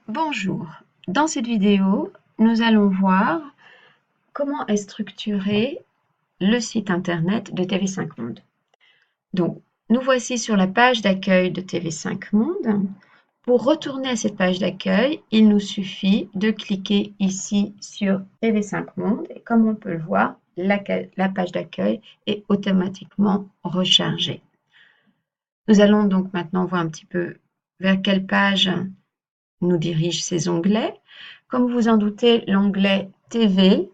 Bonjour, dans cette vidéo, nous allons voir comment est structuré le site internet de TV5 Monde. Donc, nous voici sur la page d'accueil de TV5 Monde. Pour retourner à cette page d'accueil, il nous suffit de cliquer ici sur TV5 Monde et comme on peut le voir, la page d'accueil est automatiquement rechargée. Nous allons donc maintenant voir un petit peu vers quelle page nous dirigent ces onglets. Comme vous en doutez, l'onglet TV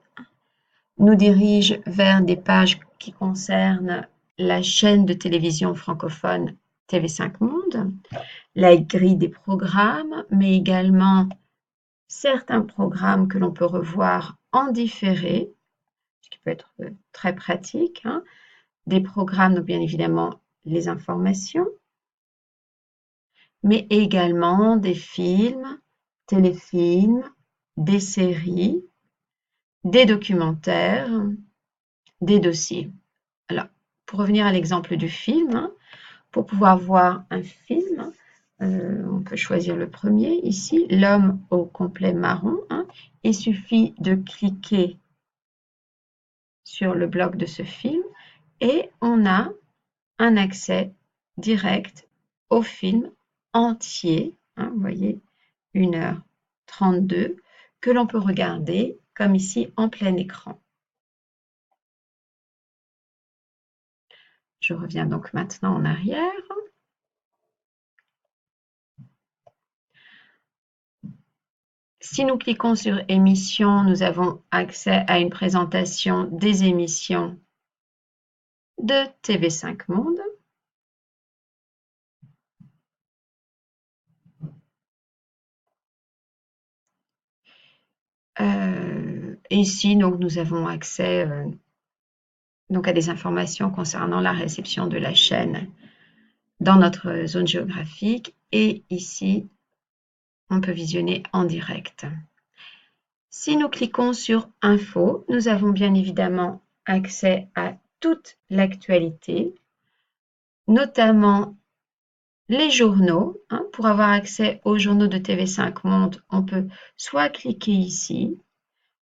nous dirige vers des pages qui concernent la chaîne de télévision francophone TV5 Monde, la grille des programmes, mais également certains programmes que l'on peut revoir en différé, ce qui peut être très pratique, des programmes, donc bien évidemment les informations, mais également des films, téléfilms, des séries, des documentaires, des dossiers. Alors, pour revenir à l'exemple du film, pour pouvoir voir un film, on peut choisir le premier ici, L'homme au complet marron. Il suffit de cliquer sur le bloc de ce film et on a un accès direct au film entier, vous voyez, 1h32, que l'on peut regarder comme ici en plein écran. Je reviens donc maintenant en arrière. Si nous cliquons sur émissions, nous avons accès à une présentation des émissions de TV5 Monde. Ici, donc, nous avons accès donc, à des informations concernant la réception de la chaîne dans notre zone géographique. Et ici, on peut visionner en direct. Si nous cliquons sur Info, nous avons bien évidemment accès à toute l'actualité, notamment les journaux. Pour avoir accès aux journaux de TV5 Monde, on peut soit cliquer ici,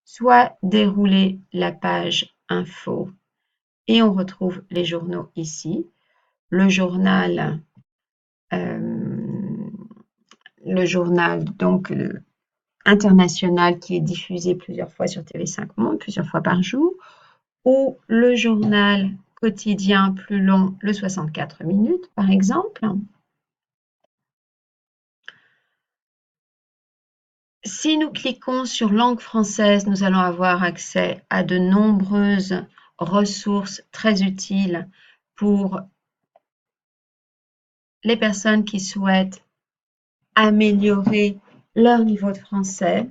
soit dérouler la page Info et on retrouve les journaux ici. Le journal donc international qui est diffusé plusieurs fois sur TV5 Monde, plusieurs fois par jour, ou le journal quotidien plus long, le 64 minutes par exemple. Si nous cliquons sur langue française, nous allons avoir accès à de nombreuses ressources très utiles pour les personnes qui souhaitent améliorer leur niveau de français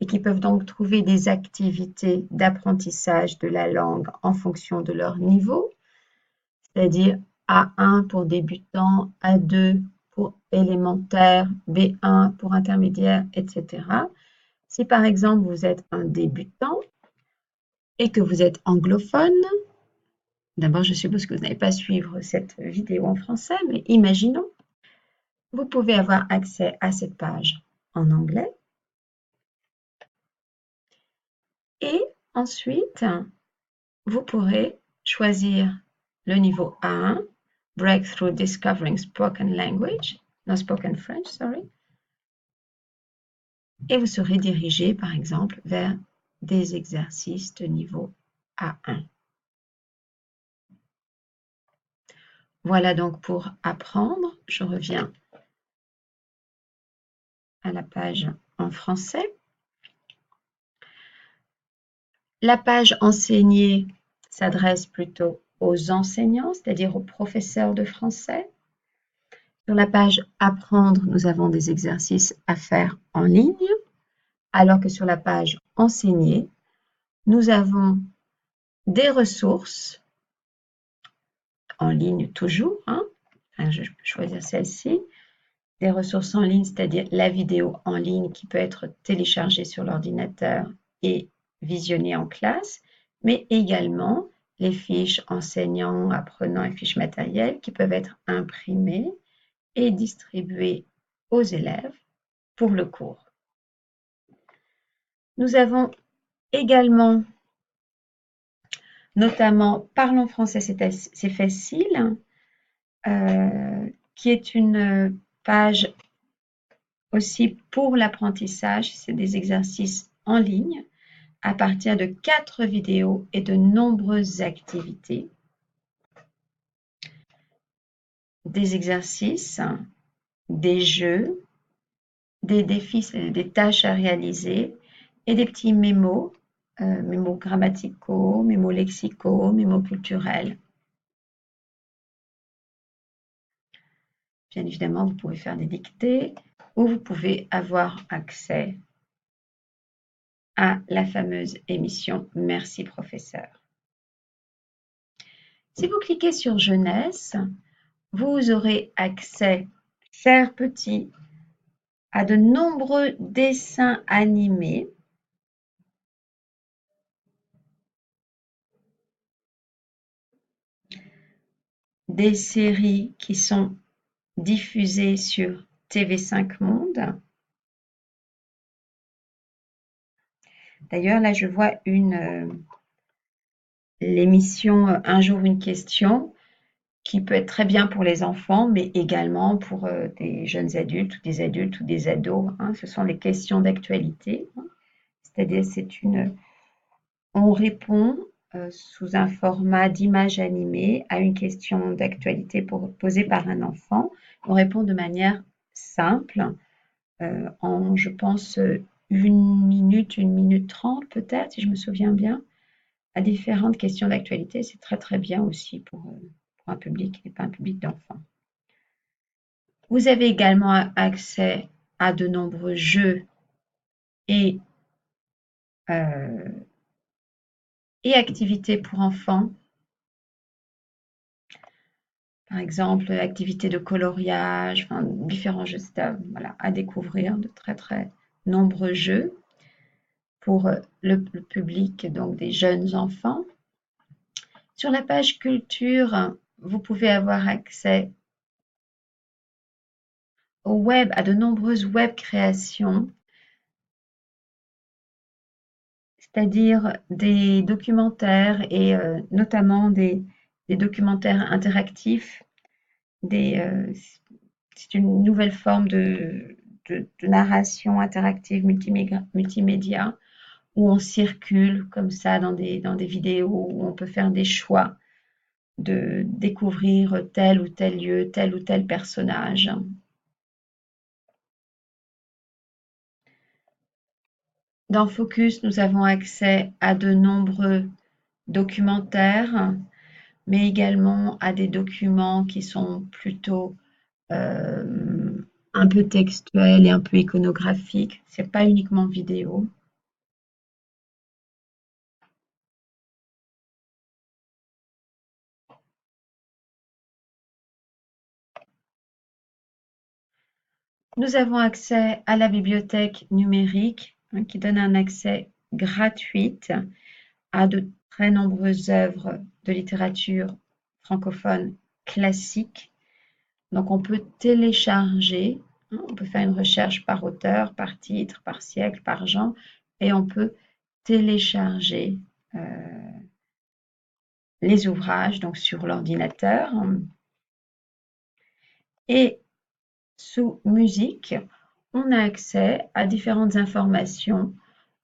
et qui peuvent donc trouver des activités d'apprentissage de la langue en fonction de leur niveau, c'est-à-dire A1 pour débutants, A2 pour élémentaire, B1 pour intermédiaire, etc. Si par exemple vous êtes un débutant et que vous êtes anglophone, d'abord je suppose que vous n'allez pas suivre cette vidéo en français, mais imaginons, vous pouvez avoir accès à cette page en anglais. Et ensuite, vous pourrez choisir le niveau A1, Breakthrough Discovering Spoken Language, non Spoken French, sorry. Et vous serez dirigé, par exemple, vers des exercices de niveau A1. Voilà donc pour apprendre. Je reviens à la page en français. La page enseignée s'adresse plutôt aux enseignants, c'est-à-dire aux professeurs de français. Sur la page Apprendre, nous avons des exercices à faire en ligne, alors que sur la page Enseigner, nous avons des ressources en ligne toujours. Je peux choisir celle-ci. Des ressources en ligne, c'est-à-dire la vidéo en ligne qui peut être téléchargée sur l'ordinateur et visionnée en classe, mais également les fiches enseignants, apprenants et fiches matérielles qui peuvent être imprimées et distribuées aux élèves pour le cours. Nous avons également, notamment Parlons français, c'est facile, qui est une page aussi pour l'apprentissage. C'est des exercices en ligne à partir de 4 vidéos et de nombreuses activités. Des exercices, des jeux, des défis, des tâches à réaliser et des petits mémos, mémos grammaticaux, mémos lexicaux, mémos culturels. Bien évidemment, vous pouvez faire des dictées ou vous pouvez avoir accès à la fameuse émission Merci professeur. Si vous cliquez sur Jeunesse, vous aurez accès, chers petits, à de nombreux dessins animés des séries qui sont diffusées sur TV5 Monde. D'ailleurs, là, je vois l'émission Un jour, une question qui peut être très bien pour les enfants, mais également pour des jeunes adultes ou des ados. Hein. Ce sont les questions d'actualité. Hein. C'est-à-dire, on répond sous un format d'image animée à une question d'actualité posée par un enfant. On répond de manière simple, en, je pense, 1 minute 30 peut-être, si je me souviens bien, à différentes questions d'actualité. C'est très très bien aussi pour un public et pas un public d'enfants. Vous avez également accès à de nombreux jeux et activités pour enfants. Par exemple, activités de coloriage, enfin, différents jeux, voilà, à découvrir, de très très nombreux jeux pour le public, donc des jeunes enfants. Sur la page culture, vous pouvez avoir accès au web, à de nombreuses web créations, c'est-à-dire des documentaires et notamment des documentaires interactifs. C'est une nouvelle forme de narration interactive multimédia où on circule comme ça dans des vidéos, où on peut faire des choix de découvrir tel ou tel lieu, tel ou tel personnage. Dans Focus, nous avons accès à de nombreux documentaires, mais également à des documents qui sont plutôt un peu textuels et un peu iconographiques. C'est pas uniquement vidéo. Nous avons accès à la bibliothèque numérique qui donne un accès gratuit à de très nombreuses œuvres de littérature francophone classique. Donc on peut télécharger, on peut faire une recherche par auteur, par titre, par siècle, par genre, et on peut télécharger les ouvrages donc sur l'ordinateur. Et sous musique, on a accès à différentes informations,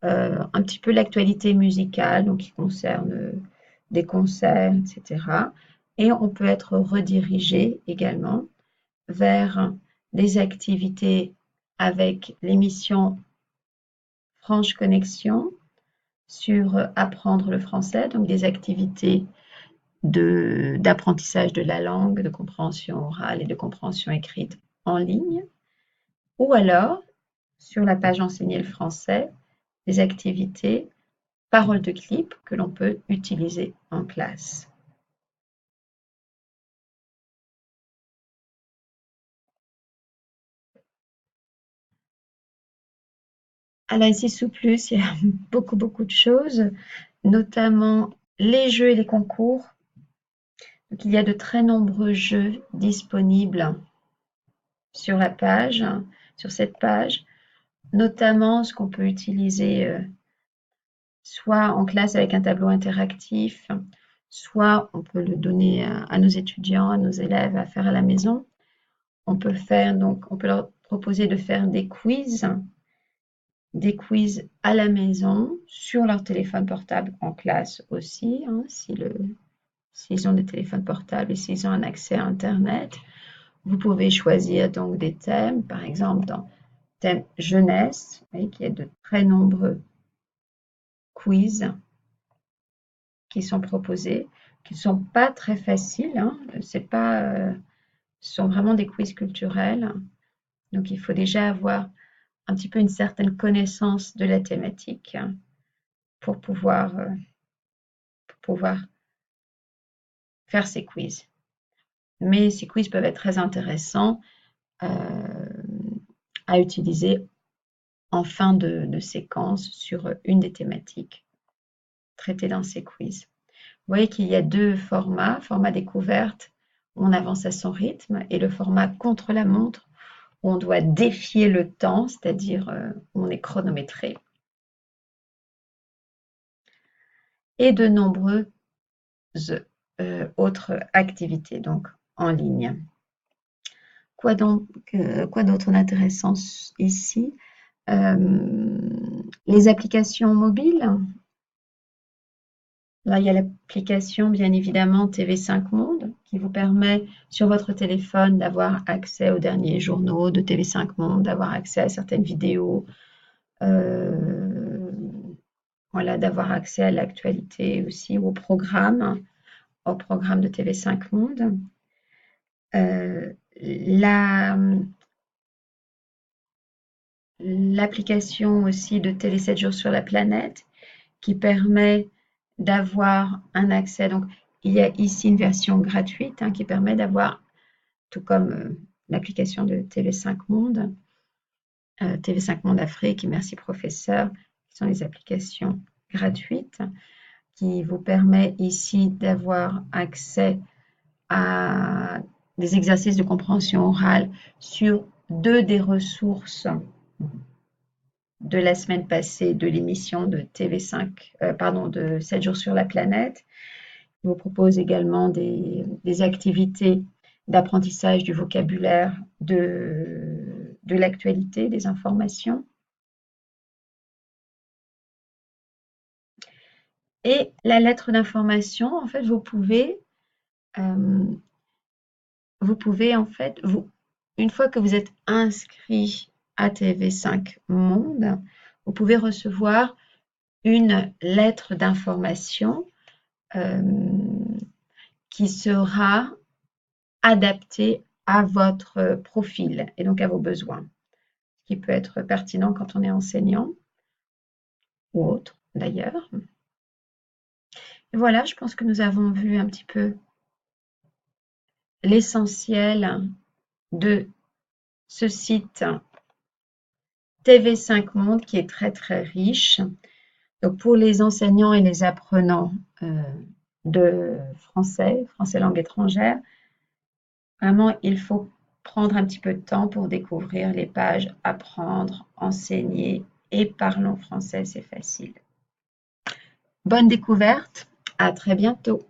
un petit peu l'actualité musicale, donc qui concerne des concerts, etc. Et on peut être redirigé également vers des activités avec l'émission Franche Connexion sur apprendre le français, donc des activités d'apprentissage de la langue, de compréhension orale et de compréhension écrite en ligne, ou alors sur la page Enseigner le français, des activités paroles de clip que l'on peut utiliser en classe. Alors ici sous plus, il y a beaucoup de choses, notamment les jeux et les concours. Donc, il y a de très nombreux jeux disponibles sur la page, sur cette page. notamment ce qu'on peut utiliser soit en classe avec un tableau interactif, soit on peut le donner à nos étudiants, à nos élèves à faire à la maison. On peut leur proposer de faire des quiz à la maison sur leur téléphone portable en classe aussi, hein, s'ils ont des téléphones portables et s'ils ont un accès à Internet. Vous pouvez choisir donc des thèmes, par exemple dans thème jeunesse, vous voyez qu'il y a de très nombreux quiz qui sont proposés, qui ne sont pas très faciles, hein, c'est pas, ce sont vraiment des quiz culturels, donc il faut déjà avoir un petit peu une certaine connaissance de la thématique pour pouvoir faire ces quiz. Mais ces quiz peuvent être très intéressants à utiliser en fin de séquence sur une des thématiques traitées dans ces quiz. Vous voyez qu'il y a deux formats, format découverte, où on avance à son rythme, et le format contre la montre, où on doit défier le temps, c'est-à-dire où on est chronométré. Et de nombreuses autres activités, donc en ligne. Quoi d'autre d'intéressant ici? Les applications mobiles. Là, il y a l'application, bien évidemment, TV5 Monde, qui vous permet, sur votre téléphone, d'avoir accès aux derniers journaux de TV5 Monde, d'avoir accès à certaines vidéos, voilà, d'avoir accès à l'actualité aussi, au programme de TV5 Monde. L'application aussi de Télé 7 jours sur la planète, qui permet d'avoir un accès. Donc, il y a ici une version gratuite qui permet d'avoir, tout comme l'application de TV5 Monde, TV5 Monde Afrique et Merci Professeur, qui sont les applications gratuites, qui vous permet ici d'avoir accès à des exercices de compréhension orale sur deux des ressources de la semaine passée de l'émission de TV5, de 7 jours sur la planète. Je vous propose également des activités d'apprentissage du vocabulaire, de l'actualité, des informations. Et la lettre d'information, en fait, vous pouvez en fait, une fois que vous êtes inscrit à TV5 Monde, vous pouvez recevoir une lettre d'information qui sera adaptée à votre profil et donc à vos besoins, ce qui peut être pertinent quand on est enseignant ou autre d'ailleurs. Et voilà, je pense que nous avons vu un petit peu l'essentiel de ce site TV5 Monde qui est très très riche. Donc pour les enseignants et les apprenants de français langue étrangère, vraiment il faut prendre un petit peu de temps pour découvrir les pages, apprendre, enseigner et parlons français, c'est facile. Bonne découverte, à très bientôt.